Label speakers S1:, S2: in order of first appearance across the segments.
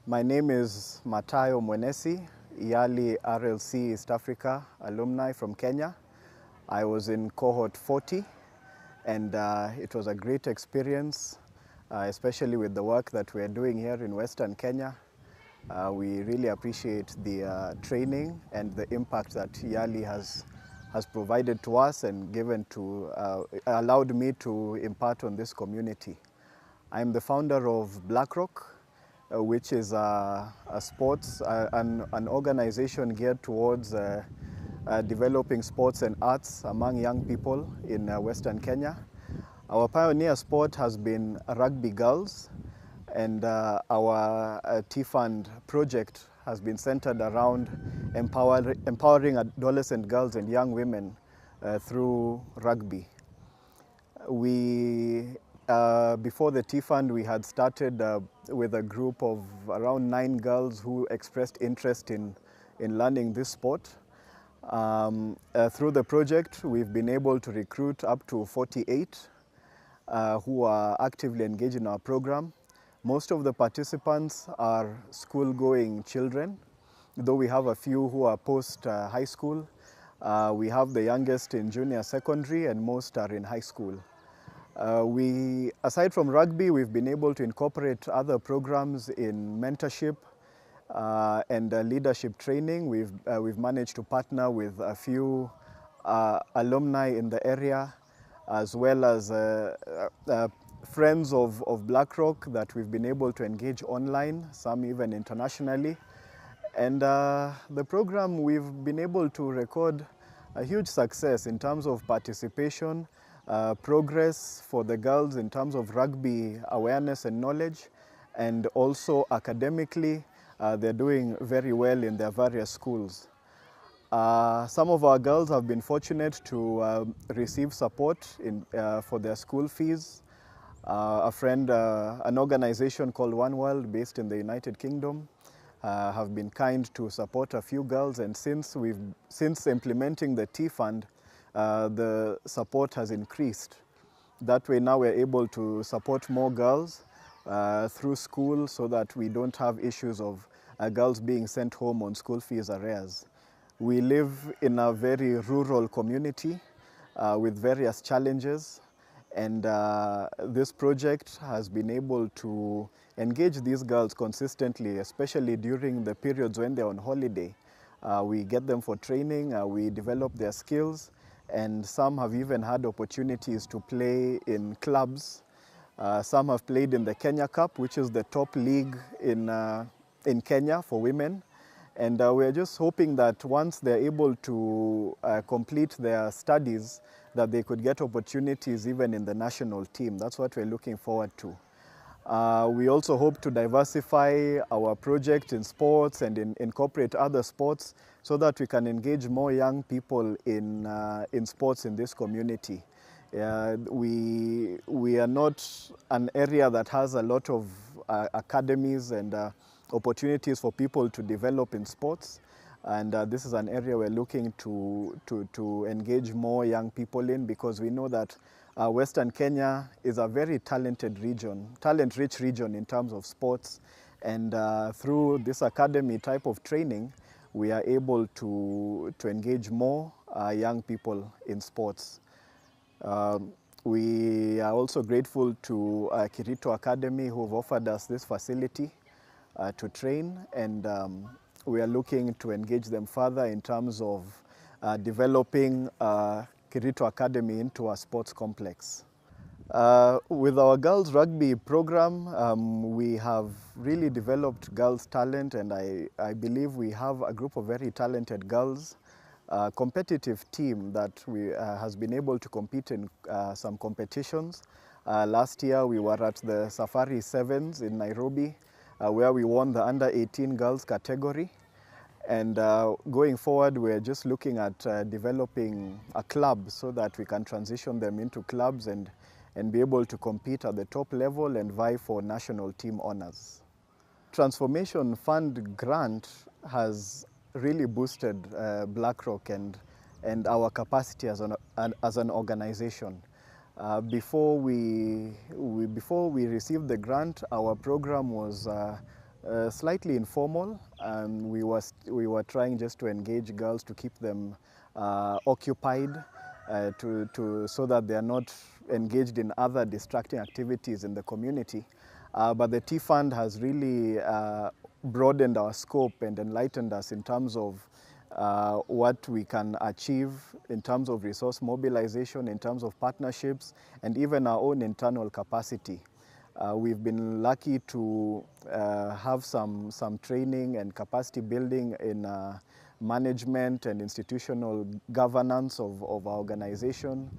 S1: My name is Matayo Mwenesi, YALI RLC East Africa alumni from Kenya. I was in Cohort 40 and it was a great experience, especially with the work that we are doing here in Western Kenya. We really appreciate the training and the impact that YALI has provided to us and allowed me to impart on this community. I'm the founder of BlackRock, which is an organization geared towards developing sports and arts among young people in Western Kenya. Our pioneer sport has been rugby girls, and our T-Fund project has been centered around empowering adolescent girls and young women through rugby. Before the T-Fund, we had started with a group of around 9 girls who expressed interest in learning this sport. Through the project, we've been able to recruit up to 48 who are actively engaged in our program. Most of the participants are school-going children, though we have a few who are post-high school. We have the youngest in junior secondary and most are in high school. Aside from rugby, we've been able to incorporate other programs in mentorship and leadership training. We've managed to partner with a few alumni in the area, as well as friends of BlackRock that we've been able to engage online, some even internationally. And the program, we've been able to record a huge success in terms of participation, progress for the girls in terms of rugby awareness and knowledge, and also academically, they're doing very well in their various schools. Some of our girls have been fortunate to receive support for their school fees. An organization called One World based in the United Kingdom have been kind to support a few girls, and since implementing the T-Fund, the support has increased. That way now we're able to support more girls through school so that we don't have issues of girls being sent home on school fees arrears. We live in a very rural community with various challenges, and this project has been able to engage these girls consistently, especially during the periods when they're on holiday. We get them for training, we develop their skills, and some have even had opportunities to play in clubs. Some have played in the Kenya Cup, which is the top league in Kenya for women. And we're just hoping that once they're able to complete their studies, that they could get opportunities even in the national team. That's what we're looking forward to. We also hope to diversify our project in sports and incorporate other sports so that we can engage more young people in sports in this community. We are not an area that has a lot of academies and opportunities for people to develop in sports, and this is an area we're looking to engage more young people in, because we know that Western Kenya is a very talent-rich region in terms of sports, and through this academy type of training, we are able to engage more young people in sports. We are also grateful to Kirito Academy, who have offered us this facility to train, and we are looking to engage them further in terms of developing Kirito Academy into a sports complex. With our girls rugby program, we have really developed girls' talent, and I believe we have a group of very talented girls, a competitive team that has been able to compete in some competitions. Last year we were at the Safari Sevens in Nairobi, where we won the under 18 girls category. And going forward, we're just looking at developing a club so that we can transition them into clubs and be able to compete at the top level and vie for national team honors. Transformation Fund grant has really boosted BlackRock and our capacity as an organization. Before we received the grant, our program was slightly informal. We were trying just to engage girls to keep them occupied, so that they are not engaged in other distracting activities in the community. But the Tea Fund has really broadened our scope and enlightened us in terms of what we can achieve in terms of resource mobilization, in terms of partnerships, and even our own internal capacity. We've been lucky to have some training and capacity building in management and institutional governance of our organization.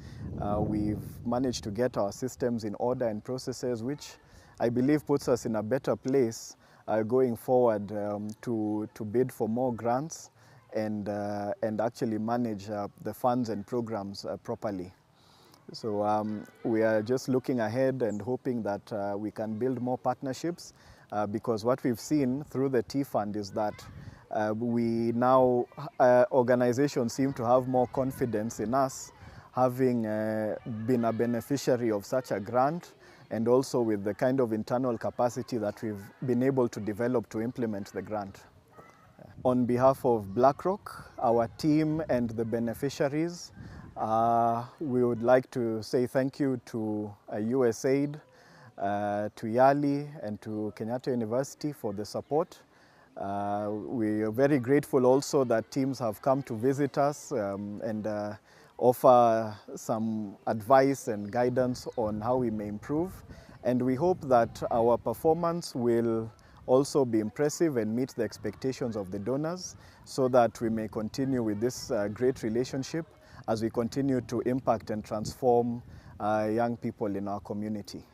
S1: We've managed to get our systems in order and processes, which I believe puts us in a better place going forward to bid for more grants and actually manage the funds and programs properly. So we are just looking ahead and hoping that we can build more partnerships because what we've seen through the Tea Fund is that we now, organizations seem to have more confidence in us having been a beneficiary of such a grant, and also with the kind of internal capacity that we've been able to develop to implement the grant. On behalf of BlackRock, our team and the beneficiaries, we would like to say thank you to USAID, to YALI, and to Kenyatta University for the support. We are very grateful also that teams have come to visit us and offer some advice and guidance on how we may improve. And we hope that our performance will also be impressive and meet the expectations of the donors, so that we may continue with this great relationship as we continue to impact and transform young people in our community.